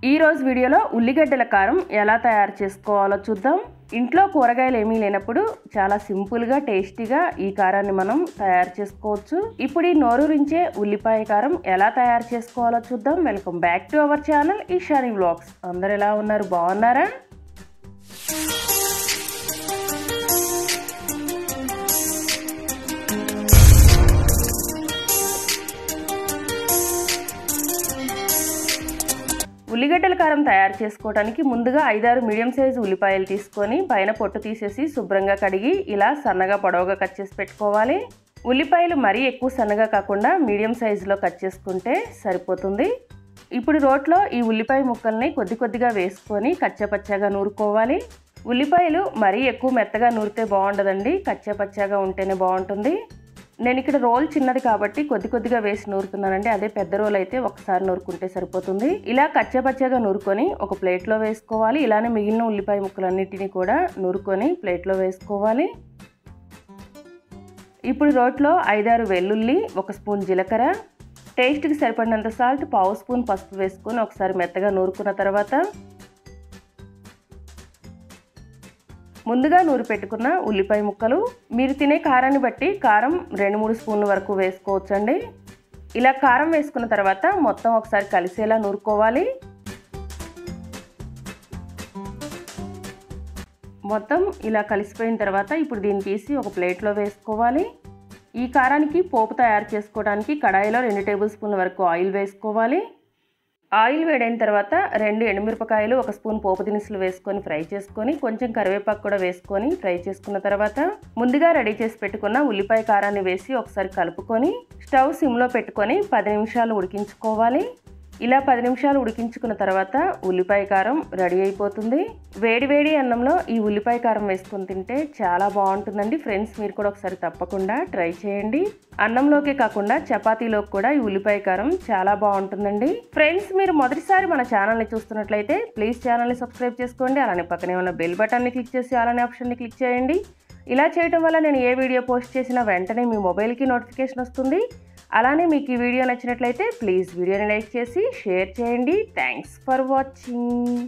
ఈ రోజు వీడియోలో ఉల్లిగడ్డల కారం ఎలా తయారు చేసుకోవాలో చూద్దాం. ఇంట్లో కూరగాయలు ఏమీ లేనప్పుడు చాలా సింపుల్గా టేస్టీగా ఈ కారాన్ని మనం తయారు చేసుకోవచ్చు. ఇప్పుడు ఈ నోరూరించే ఉల్లిపాయ కారం ఎలా తయారు చేసుకోవాలో చూద్దాం. Welcome back to our channel Eshani vlogs. అందరు ఎలా ఉన్నారు, బాగున్నారా? ఉల్లిగడ్డల కారం తయారు చేసుకోవడానికి ముందుగా 5-6 మీడియం సైజు ఉల్లిపాయలు తీసుకొని పైన పొట్టు తీసేసి శుభ్రంగా కడిగి ఇలా సన్నగా పొడవుగా కట్ చేసి పెట్టుకోవాలి. ఉల్లిపాయలు మరీ ఎక్కువ సన్నగా కాకుండా మీడియం సైజులో కట్ చేసుకుంటే సరిపోతుంది. ఇప్పుడు రోట్లో ఈ ఉల్లిపాయ ముక్కల్ని కొద్దిగా వేసుకొని కచ్చాపచ్చాగా నూరుకోవాలి. ఉల్లిపాయలు మరీ ఎక్కువ మెత్తగా నూరితే బాగుండదండి, కచ్చాపచ్చాగా ఉంటేనే బాగుంటుంది. నేను ఇక్కడ రోల్ చిన్నది కాబట్టి కొద్దిగా వేసి నూరుతున్నానండి. అదే పెద్ద రోల్ అయితే ఒకసారి నూరుకుంటే సరిపోతుంది. ఇలా కచ్చాపచ్చాగా నూరుకొని ఒక ప్లేట్లో వేసుకోవాలి. ఇలానే మిగిలిన ఉల్లిపాయ ముక్కలన్నిటినీ కూడా నూరుకొని ప్లేట్లో వేసుకోవాలి. ఇప్పుడు రోట్లో 5-6 వెల్లుల్లి, 1 స్పూన్ జీలకర్ర, టేస్ట్కి సరిపడినంత సాల్ట్, 1/2 స్పూన్ పసుపు వేసుకొని ఒకసారి మెత్తగా నూరుకున్న తర్వాత ముందుగా నూరి పెట్టుకున్న ఉల్లిపాయ ముక్కలు, మీరు తినే కారాన్ని బట్టి కారం 2-3 స్పూన్ల వరకు వేసుకోవచ్చండి. ఇలా కారం వేసుకున్న తర్వాత మొత్తం ఒకసారి కలిసేలా నూరుకోవాలి. మొత్తం ఇలా కలిసిపోయిన తర్వాత ఇప్పుడు దీన్ని తీసి ఒక ప్లేట్లో వేసుకోవాలి. ఈ కారానికి పోపు తయారు చేసుకోవడానికి కడాయిలో 2 టేబుల్ స్పూన్ల వరకు ఆయిల్ వేసుకోవాలి. ఆయిల్ వేడైన తర్వాత 2 ఎండుమిరపకాయలు, 1 స్పూన్ పోపు దినుసులు వేసుకొని ఫ్రై చేసుకొని కొంచెం కరివేపాకు కూడా వేసుకొని ఫ్రై చేసుకున్న తర్వాత ముందుగా రెడీ చేసి పెట్టుకున్న ఉల్లిపాయ కారాన్ని వేసి ఒకసారి కలుపుకొని స్టవ్ సిమ్లో పెట్టుకొని 10 నిమిషాలు ఉడికించుకోవాలి. ఇలా 10 నిమిషాలు ఉడికించుకున్న తర్వాత ఉల్లిపాయ కారం రెడీ అయిపోతుంది. వేడి అన్నంలో ఈ ఉల్లిపాయ కారం వేసుకొని తింటే చాలా బాగుంటుందండి. ఫ్రెండ్స్, మీరు కూడా ఒకసారి తప్పకుండా ట్రై చేయండి. అన్నంలోకే కాకుండా చపాతీలోకి కూడా ఈ ఉల్లిపాయ కారం చాలా బాగుంటుందండి. ఫ్రెండ్స్, మీరు మొదటిసారి మన ఛానల్ని చూస్తున్నట్లయితే ప్లీజ్ ఛానల్ని సబ్స్క్రైబ్ చేసుకోండి. అలానే పక్కనే ఉన్న బెల్ బటన్ని క్లిక్ చేసి అలానే ఆప్షన్ని క్లిక్ చేయండి. ఇలా చేయడం వల్ల నేను ఏ వీడియో పోస్ట్ చేసినా వెంటనే మీ మొబైల్కి నోటిఫికేషన్ వస్తుంది. అలానే మీకు ఈ వీడియో నచ్చినట్లయితే ప్లీజ్ వీడియోని లైక్ చేసి షేర్ చేయండి. Thanks for watching.